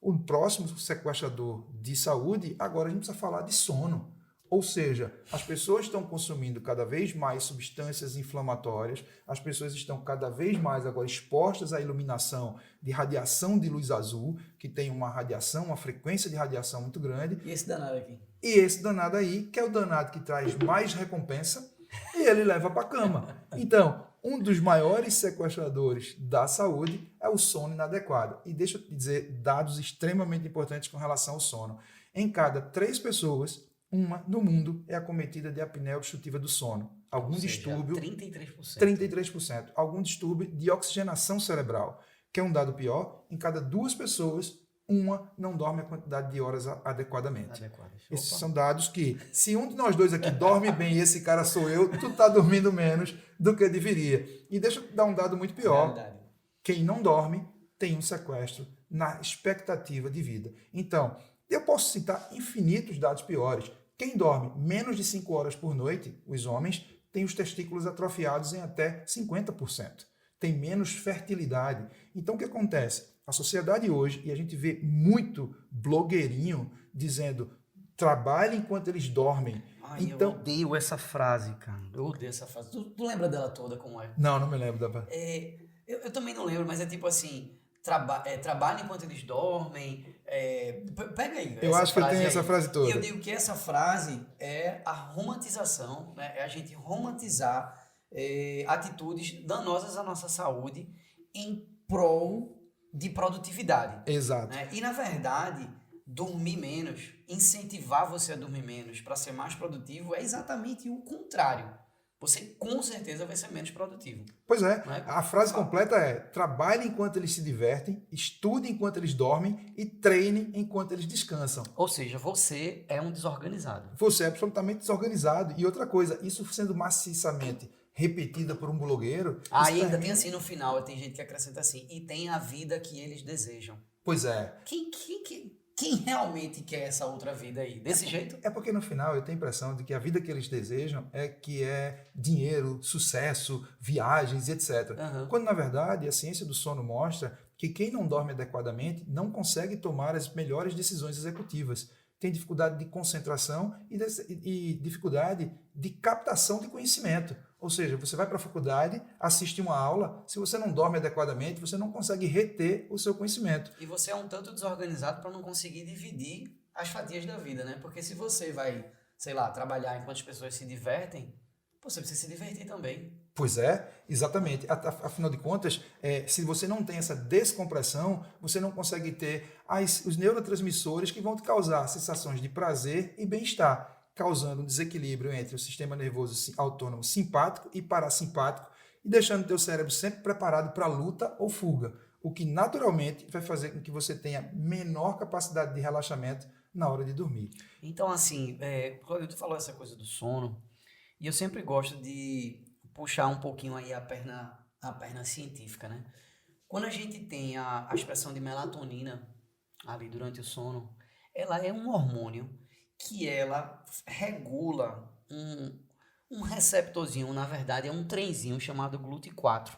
O próximo sequestrador de saúde, agora a gente precisa falar de sono. Ou seja, as pessoas estão consumindo cada vez mais substâncias inflamatórias, as pessoas estão cada vez mais agora expostas à iluminação de radiação de luz azul, que tem uma radiação, uma frequência de radiação muito grande. E esse danado aqui? E esse danado aí, que é o danado que traz mais recompensa, e ele leva para a cama. Então, um dos maiores sequestradores da saúde é o sono inadequado. E deixa eu te dizer dados extremamente importantes com relação ao sono. Em cada 3 pessoas, uma no mundo é acometida de apneia obstrutiva do sono. Algum distúrbio... 33%. 33%. Algum distúrbio de oxigenação cerebral. Que é um dado pior, em cada 2 pessoas, uma não dorme a quantidade de horas adequadamente. Esses são dados que, se um de nós dois aqui dorme bem e esse cara sou eu, tu tá dormindo menos do que deveria. E deixa eu dar um dado muito pior. Verdade. Quem não dorme tem um sequestro na expectativa de vida. Então, eu posso citar infinitos dados piores. Quem dorme menos de 5 horas por noite, os homens, têm os testículos atrofiados em até 50%. Tem menos fertilidade. Então, o que acontece? A sociedade hoje, e a gente vê muito blogueirinho dizendo trabalhe enquanto eles dormem. Então, eu odeio essa frase, cara. Eu odeio essa frase. Tu lembra dela toda como é? Não me lembro da... Eu também não lembro, mas é tipo assim, trabalha enquanto eles dormem. Pega aí. Eu acho que eu tenho essa frase toda. E eu digo que essa frase é a romantização, né? É a gente romantizar atitudes danosas à nossa saúde em prol de produtividade. Exato. Né? E, na verdade, dormir menos, incentivar você a dormir menos para ser mais produtivo é exatamente o contrário. Você, com certeza, vai ser menos produtivo. Pois é. Né? A frase completa é: trabalhe enquanto eles se divertem, estude enquanto eles dormem e treine enquanto eles descansam. Ou seja, você é um desorganizado. Você é absolutamente desorganizado. E outra coisa, isso sendo maciçamente repetida por um blogueiro... Ainda tem assim no final, tem gente que acrescenta assim, e tem a vida que eles desejam. Pois é. Quem realmente quer essa outra vida aí? Desse jeito? É porque no final eu tenho a impressão de que a vida que eles desejam é dinheiro, sucesso, viagens, etc. Uhum. Quando na verdade a ciência do sono mostra que quem não dorme adequadamente não consegue tomar as melhores decisões executivas. Tem dificuldade de concentração e dificuldade de captação de conhecimento. Ou seja, você vai para a faculdade, assiste uma aula, se você não dorme adequadamente, você não consegue reter o seu conhecimento. E você é um tanto desorganizado para não conseguir dividir as fatias da vida, né? Porque se você vai, sei lá, trabalhar enquanto as pessoas se divertem, você precisa se divertir também. Pois é, exatamente. Afinal de contas, se você não tem essa descompressão, você não consegue ter os neurotransmissores que vão te causar sensações de prazer e bem-estar, causando um desequilíbrio entre o sistema nervoso autônomo simpático e parasimpático e deixando o teu cérebro sempre preparado para luta ou fuga, o que naturalmente vai fazer com que você tenha menor capacidade de relaxamento na hora de dormir. Então, assim, Cláudio, tu falou essa coisa do sono, e eu sempre gosto de puxar um pouquinho aí a perna científica, né? Quando a gente tem a expressão de melatonina ali durante o sono, ela é um hormônio que ela regula um receptorzinho, na verdade é um trenzinho chamado GLUT4.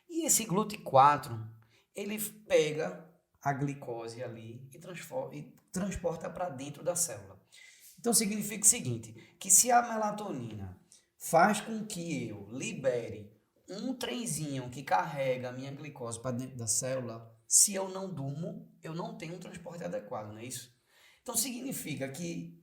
E esse GLUT4, ele pega a glicose ali e transporta para dentro da célula. Então significa o seguinte, que se a melatonina faz com que eu libere um trenzinho que carrega a minha glicose para dentro da célula, se eu não durmo, eu não tenho um transporte adequado, não é isso? Então significa que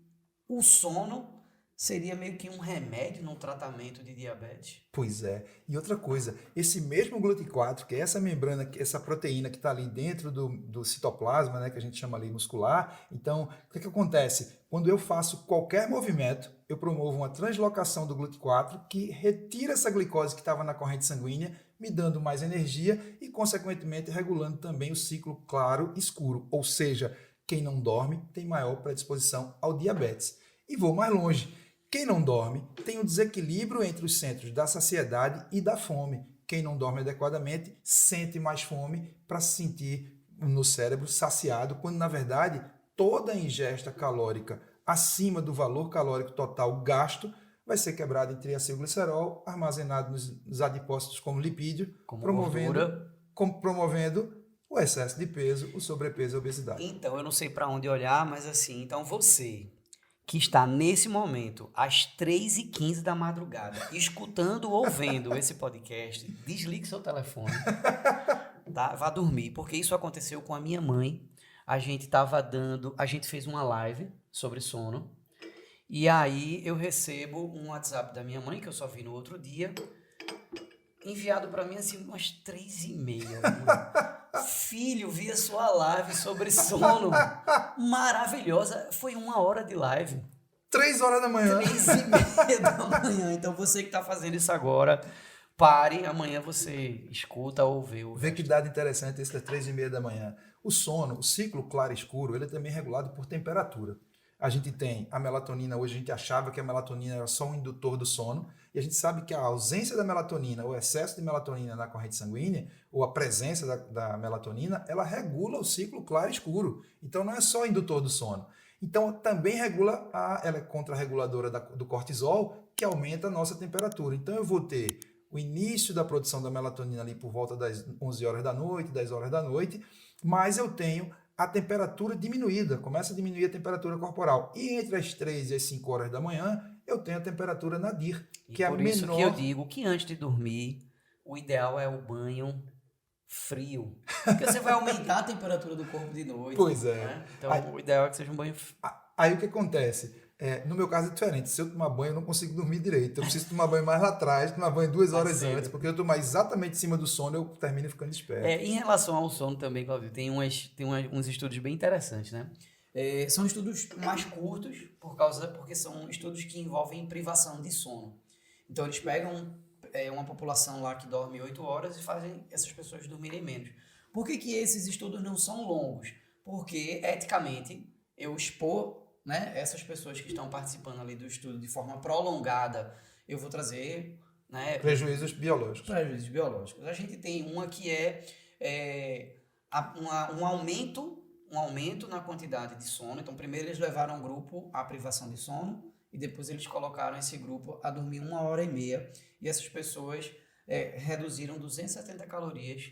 o sono seria meio que um remédio no tratamento de diabetes? Pois é. E outra coisa, esse mesmo GLUT4, que é essa membrana, essa proteína que está ali dentro do citoplasma, né, que a gente chama ali muscular, então, o que acontece? Quando eu faço qualquer movimento, eu promovo uma translocação do GLUT4 que retira essa glicose que estava na corrente sanguínea, me dando mais energia e, consequentemente, regulando também o ciclo claro-escuro. Ou seja, quem não dorme tem maior predisposição ao diabetes. E vou mais longe. Quem não dorme tem um desequilíbrio entre os centros da saciedade e da fome. Quem não dorme adequadamente sente mais fome para se sentir no cérebro saciado, quando na verdade toda a ingesta calórica acima do valor calórico total gasto vai ser quebrada em triacilglicerol, armazenado nos adipócitos como lipídio, promovendo o excesso de peso, o sobrepeso e a obesidade. Então, eu não sei para onde olhar, mas assim, então você que está nesse momento, às 3h15 da madrugada, escutando ou vendo esse podcast, desligue seu telefone, tá? Vá dormir, porque isso aconteceu com a minha mãe. A gente fez uma live sobre sono, e aí eu recebo um WhatsApp da minha mãe, que eu só vi no outro dia, enviado para mim assim, umas 3h30. Filho, vi a sua live sobre sono. Maravilhosa. Foi 1 hora de live. 3 horas da manhã. 3h30 da manhã. Então você que está fazendo isso agora, pare. Amanhã você escuta ou vê. Vê que dado interessante esse das 3h30 da manhã. O sono, o ciclo claro e escuro, ele é também regulado por temperatura. A gente tem a melatonina, hoje a gente achava que a melatonina era só um indutor do sono, e a gente sabe que a ausência da melatonina, ou excesso de melatonina na corrente sanguínea, ou a presença da melatonina, ela regula o ciclo claro e escuro. Então não é só indutor do sono. Então também regula, ela é contrarreguladora do cortisol, que aumenta a nossa temperatura. Então eu vou ter o início da produção da melatonina ali por volta das 11 horas da noite, 10 horas da noite, mas eu tenho a temperatura diminuída, começa a diminuir a temperatura corporal. E entre as 3 e as 5 horas da manhã, eu tenho a temperatura nadir, que é a menor. Por isso que eu digo que antes de dormir, o ideal é o banho frio. Porque você vai aumentar a temperatura do corpo de noite. Pois é. Né? Então, o ideal é que seja um banho frio. Aí o que acontece? No meu caso é diferente. Se eu tomar banho, eu não consigo dormir direito. Eu preciso tomar banho mais lá atrás, tomar banho 2 horas antes, porque eu tomar exatamente em cima do sono, eu termino ficando esperto. Em relação ao sono também, Claudio, tem uns estudos bem interessantes, né? São estudos mais curtos, porque são estudos que envolvem privação de sono. Então, eles pegam uma população lá que dorme 8 horas e fazem essas pessoas dormirem menos. Por que esses estudos não são longos? Porque, eticamente, eu expor, né, essas pessoas que estão participando ali do estudo de forma prolongada, eu vou trazer, né, prejuízos biológicos. A gente tem uma que um aumento na quantidade de sono. Então, primeiro eles levaram o grupo à privação de sono e depois eles colocaram esse grupo a dormir 1h30 e essas pessoas reduziram 270 calorias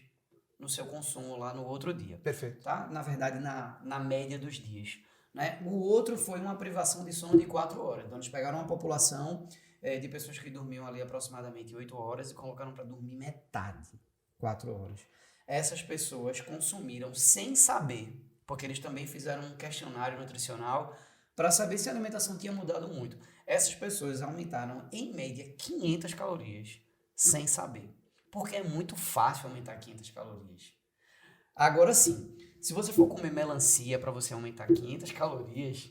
no seu consumo lá no outro dia. Perfeito. Tá? Na verdade, na média dos dias. Né? O outro foi uma privação de sono de 4 horas. Então, eles pegaram uma população de pessoas que dormiam ali aproximadamente 8 horas e colocaram para dormir metade, 4 horas. Essas pessoas consumiram sem saber, porque eles também fizeram um questionário nutricional para saber se a alimentação tinha mudado muito. Essas pessoas aumentaram, em média, 500 calorias sem saber. Porque é muito fácil aumentar 500 calorias. Agora sim, se você for comer melancia para você aumentar 500 calorias,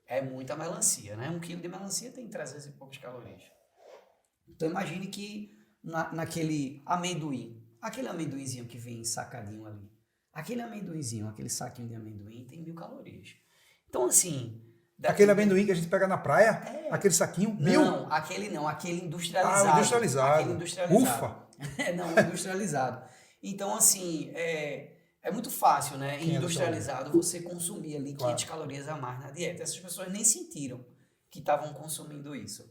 é muita melancia, né? 1 quilo de melancia tem 300 e poucas calorias. Então imagine que naquele amendoim, aquele amendoinzinho que vem sacadinho ali, aquele saquinho de amendoim tem 1.000 calorias. Então assim... Aquele amendoim que a gente pega na praia, aquele saquinho, 1.000? Não, aquele industrializado. Industrializado. Ufa! Não, industrializado. Então assim, é muito fácil, né? Em industrializado, você consumir ali 500 calorias a mais na dieta. Essas pessoas nem sentiram que estavam consumindo isso.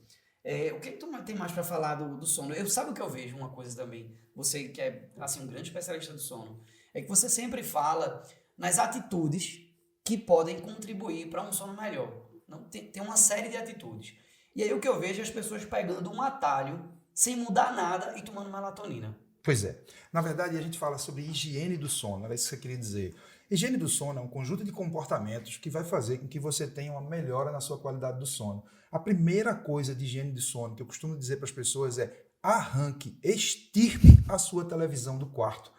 O que tu tem mais para falar do sono? Sabe o que eu vejo, uma coisa também, você que é assim, um grande especialista do sono, é que você sempre fala nas atitudes que podem contribuir para um sono melhor. Não, tem uma série de atitudes. E aí o que eu vejo é as pessoas pegando um atalho, sem mudar nada e tomando melatonina. Pois é. Na verdade, a gente fala sobre higiene do sono, era isso que eu queria dizer. Higiene do sono é um conjunto de comportamentos que vai fazer com que você tenha uma melhora na sua qualidade do sono. A primeira coisa de higiene de sono que eu costumo dizer para as pessoas é: arranque, extirpe a sua televisão do quarto.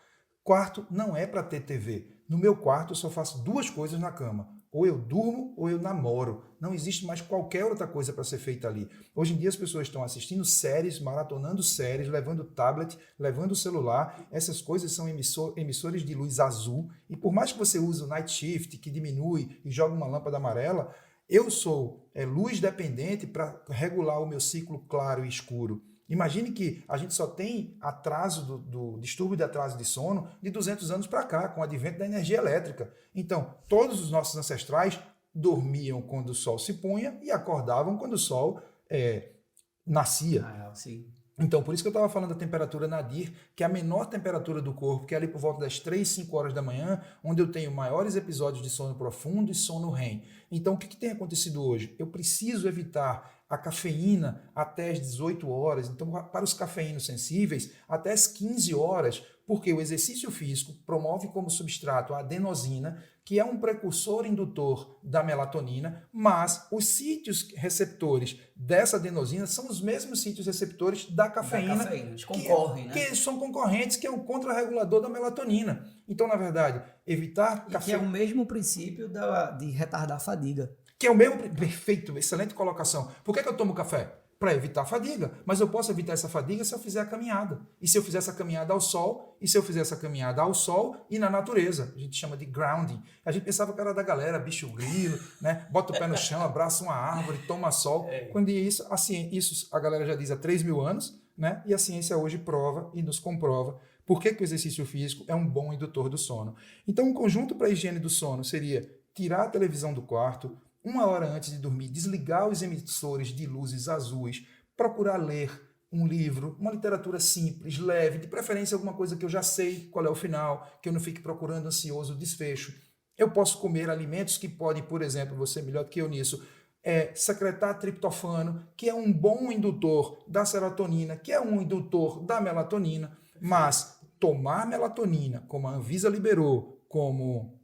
Quarto não é para ter TV. No meu quarto eu só faço 2 coisas na cama. Ou eu durmo ou eu namoro. Não existe mais qualquer outra coisa para ser feita ali. Hoje em dia as pessoas estão assistindo séries, maratonando séries, levando tablet, levando celular. Essas coisas são emissores de luz azul. E por mais que você use o night shift, que diminui e joga uma lâmpada amarela, eu sou luz dependente para regular o meu ciclo claro e escuro. Imagine que a gente só tem atraso do distúrbio de atraso de sono de 200 anos para cá, com o advento da energia elétrica. Então, todos os nossos ancestrais dormiam quando o sol se punha e acordavam quando o sol nascia. Sim. Então, por isso que eu estava falando da temperatura nadir, que é a menor temperatura do corpo, que é ali por volta das 3, 5 horas da manhã, onde eu tenho maiores episódios de sono profundo e sono REM. Então, o que tem acontecido hoje? Eu preciso evitar a cafeína até as 18 horas. Então, para os cafeínos sensíveis, até as 15 horas, porque o exercício físico promove como substrato a adenosina, que é um precursor indutor da melatonina, mas os sítios receptores dessa adenosina são os mesmos sítios receptores da cafeína. Eles concorrem, né? Que são concorrentes, que é o contrarregulador da melatonina. Então, na verdade, evitar café... que é o mesmo princípio de retardar a fadiga. Que é o mesmo... Perfeito, excelente colocação. Por que eu tomo café? Para evitar a fadiga. Mas eu posso evitar essa fadiga se eu fizer a caminhada. E se eu fizer essa caminhada ao sol, e se eu fizer essa caminhada ao sol e na natureza. A gente chama de grounding. A gente pensava que era da galera, bicho grilo, né? Bota o pé no chão, abraça uma árvore, toma sol. Quando isso, isso a galera já diz há 3 mil anos, né? E a ciência hoje prova e nos comprova por que o exercício físico é um bom indutor do sono. Então, um conjunto para a higiene do sono seria tirar a televisão do quarto, 1 hora antes de dormir, desligar os emissores de luzes azuis, procurar ler um livro, uma literatura simples, leve, de preferência alguma coisa que eu já sei qual é o final, que eu não fique procurando ansioso o desfecho. Eu posso comer alimentos que podem, por exemplo, você melhor do que eu nisso, secretar triptofano, que é um bom indutor da serotonina, que é um indutor da melatonina, mas tomar melatonina, como a Anvisa liberou, como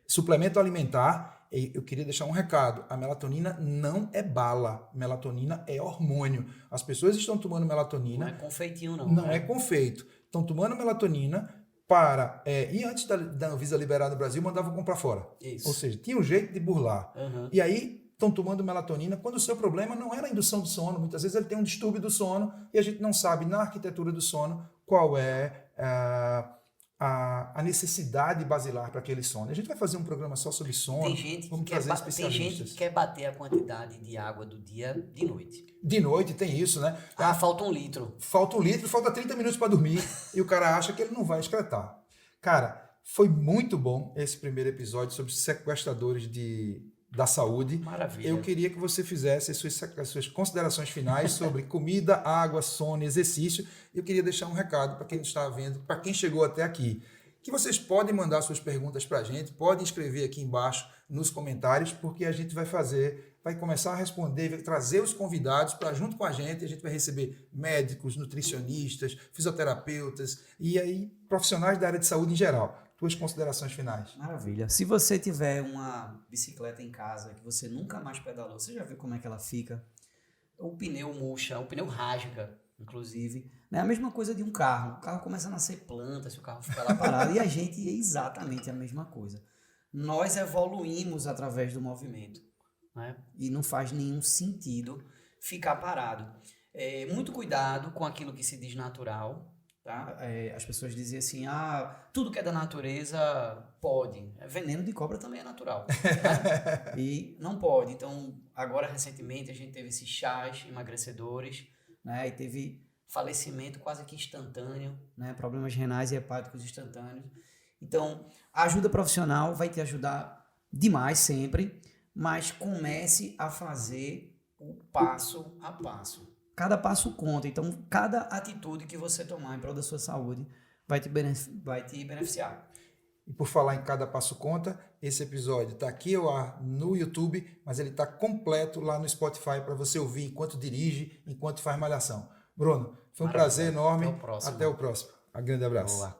suplemento alimentar, eu queria deixar um recado. A melatonina não é bala. Melatonina é hormônio. As pessoas estão tomando melatonina... Não é confeitinho, não. Não é confeito. Estão tomando melatonina para... e antes da Anvisa liberar no Brasil, mandavam comprar fora. Isso. Ou seja, tinha um jeito de burlar. Uhum. E aí, estão tomando melatonina quando o seu problema não era a indução do sono. Muitas vezes ele tem um distúrbio do sono e a gente não sabe, na arquitetura do sono, qual é... a necessidade basilar para aquele sono. A gente vai fazer um programa só sobre sono. Tem gente que quer bater a quantidade de água do dia de noite. De noite tem isso, né? Falta 1 litro. Falta 1 litro, falta 30 minutos para dormir e o cara acha que ele não vai excretar. Cara, foi muito bom esse primeiro episódio sobre sequestradores da saúde. Maravilha. Eu queria que você fizesse as suas considerações finais sobre comida, água, sono, exercício. Eu queria deixar um recado para quem está vendo, para quem chegou até aqui, que vocês podem mandar suas perguntas para a gente, podem escrever aqui embaixo nos comentários, porque a gente vai começar a responder, vai trazer os convidados para junto com a gente vai receber médicos, nutricionistas, fisioterapeutas e aí profissionais da área de saúde em geral. Tuas considerações finais. Maravilha. Se você tiver uma bicicleta em casa que você nunca mais pedalou, você já viu como é que ela fica? O pneu murcha, o pneu rasga, inclusive. É a mesma coisa de um carro. O carro começa a nascer planta, se o carro ficar lá parado. E a gente é exatamente a mesma coisa. Nós evoluímos através do movimento. Né? E não faz nenhum sentido ficar parado. Muito cuidado com aquilo que se diz natural. Tá? As pessoas diziam assim, tudo que é da natureza pode. Veneno de cobra também é natural. Tá? E não pode. Então, agora, recentemente, a gente teve esses chás emagrecedores, né? E teve falecimento quase que instantâneo. Né? Problemas renais e hepáticos instantâneos. Então, a ajuda profissional vai te ajudar demais sempre, mas comece a fazer o passo a passo. Cada passo conta, então cada atitude que você tomar em prol da sua saúde vai te beneficiar. E por falar em cada passo conta, esse episódio está aqui ao ar no YouTube, mas ele está completo lá no Spotify para você ouvir enquanto dirige, enquanto faz malhação. Bruno, foi um prazer enorme. Até o próximo. Até o próximo. Um grande abraço. Boa.